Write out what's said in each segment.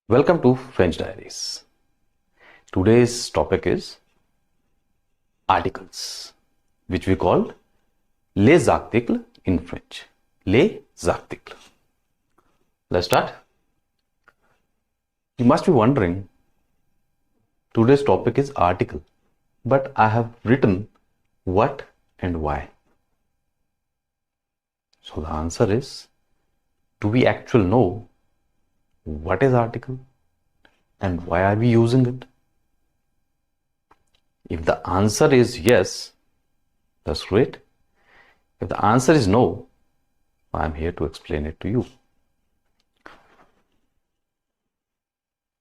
Welcome to French Diaries. Today's topic is articles, which we call les articles in French. Les articles. Let's start. You must be wondering, today's topic is article, but I have written what and why. So the answer is, do we actually know what is article and why are we using it? If the answer is yes, that's great. If the answer is no, I'm here to explain it to you.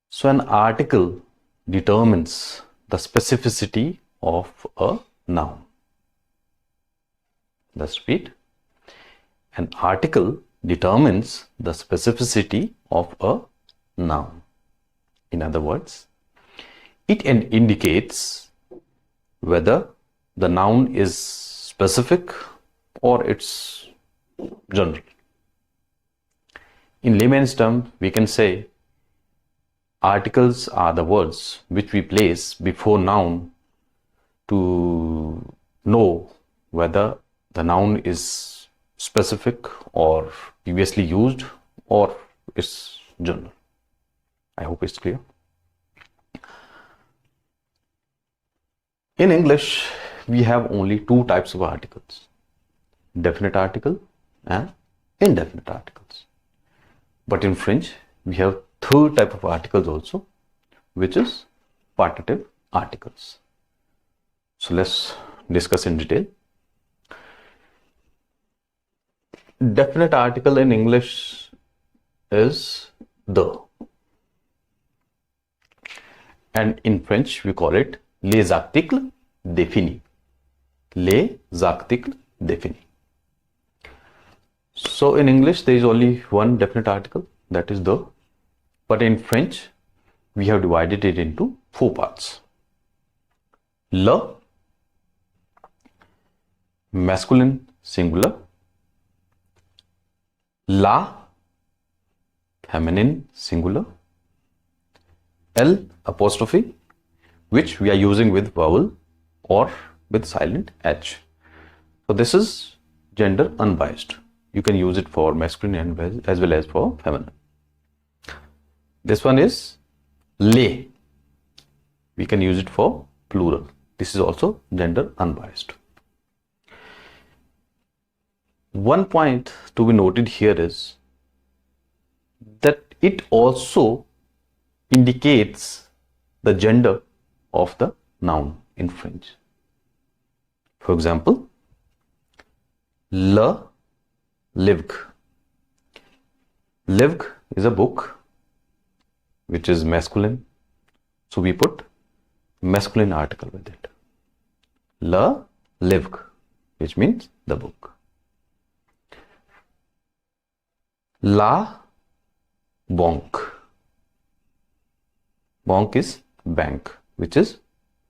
So an article determines the specificity of a noun. Let's repeat. An article determines the specificity of a noun. In other words, it indicates whether the noun is specific or it's general. In layman's terms, we can say articles are the words which we place before noun to know whether the noun is specific or previously used or it's general. I hope it's clear. In English, we have only two types of articles: definite article and indefinite articles. But in French, we have third type of articles also, which is partitive articles. So let's discuss in detail. Definite article in English is the, and in French we call it les articles définis. Les articles définis. So in English there is only one definite article, that is the, but in French we have divided it into four parts. Le, masculine singular. La, feminine singular. L apostrophe, which we are using with vowel or with silent H. So this is gender unbiased. You can use it for masculine and as well as for feminine. This one is les. We can use it for plural. This is also gender unbiased. One point to be noted here is that it also indicates the gender of the noun in French. For example, le livre. Livre is a book which is masculine, so we put masculine article with it. Le livre, which means the book. La banque. Banque is bank, which is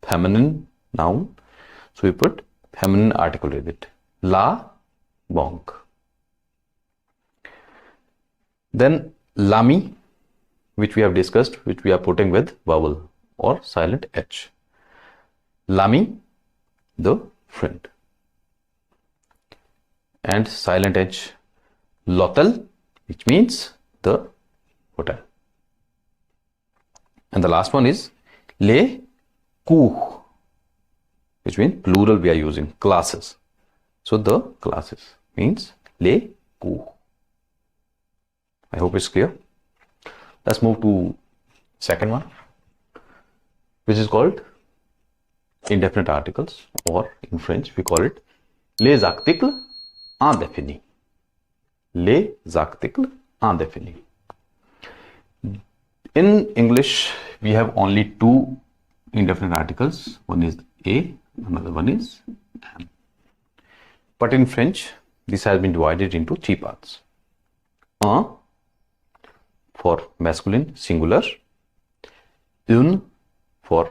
feminine noun, so we put feminine article with it. La banque. Then l'ami, which we have discussed, which we are putting with vowel or silent H. L'ami, the friend. And silent H, l'hôtel, which means the hotel. And the last one is les cours, which means plural we are using, classes. So the classes means les cours. I hope it's clear. Let's move to second one, which is called indefinite articles, or in French we call it les articles indéfinis. Les articles indéfinis. In English, we have only two indefinite articles. One is a, another one is am. But in French, this has been divided into three parts. Un for masculine singular, une for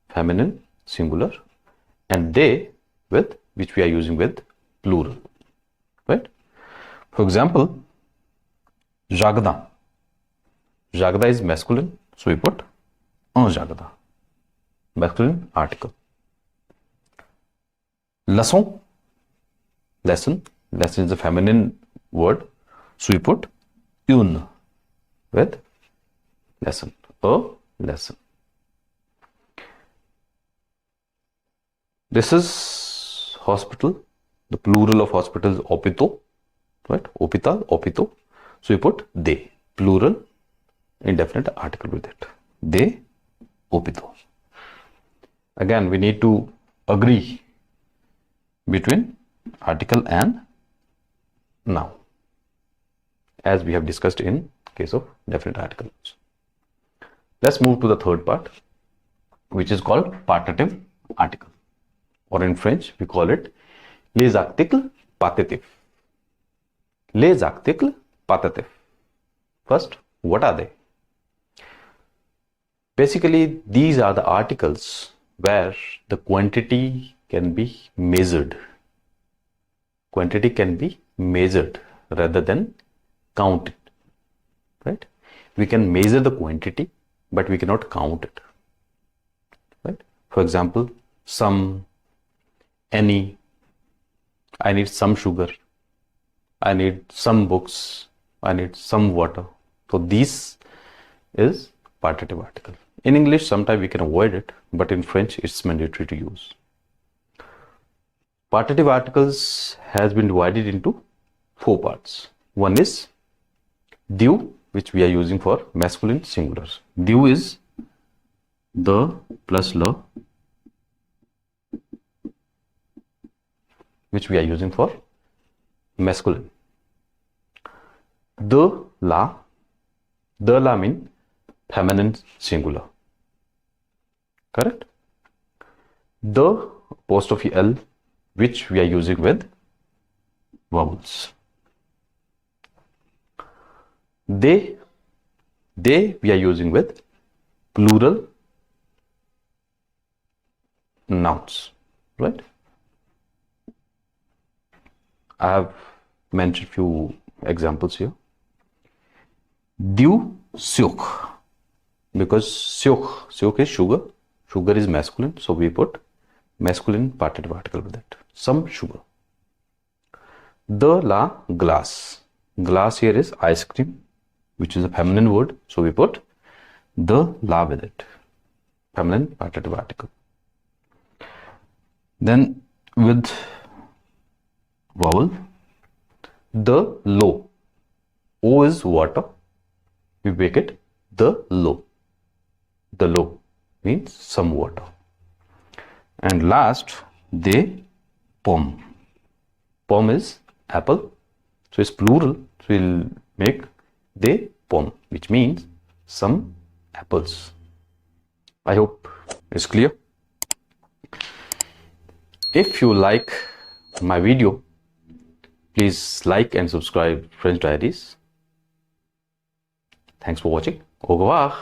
feminine singular, and they with, which we are using with plural, right? For example, jardin. Jagda is masculine, so we put un jagda. Masculine article. Leçon, lesson. Lesson is a feminine word, so we put une with lesson. A lesson. This is hospital. The plural of hospital is opito, right? Hospital, opito. So we put de, plural, indefinite article with it. De, opito. Again, we need to agree between article and noun, as we have discussed in case of definite articles. Let's move to the third part, which is called partitive article, or in French we call it les articles partitifs. Les articles partitifs. First, what are they? Basically, these are the articles where the quantity can be measured. Quantity can be measured rather than counted, right? We can measure the quantity, but we cannot count it, right? For example, some, any, I need some sugar, I need some books, I need some water. So this is partitive article. In English, sometimes we can avoid it, but in French, it's mandatory to use. Partitive articles has been divided into 4 parts. One is du, which we are using for masculine singular. Du is the plus la, which we are using for masculine. The la mean feminine singular, correct? The apostrophe L, which we are using with vowels. They we are using with plural nouns, right? I have mentioned few examples here. Du sucre, because sucre is sugar. Sugar is masculine, so we put masculine partitive article with it. Some sugar. De la glace. Glass here is ice cream, which is a feminine word, so we put de la with it. Feminine partitive article. Then with vowel, the low. O is water. We make it the low. The low means some water. And last, de pomme. Pomme is apple, so it's plural. So we'll make de pomme, which means some apples. I hope it's clear. If you like my video, please like and subscribe French Diaries. Thanks for watching. Au revoir.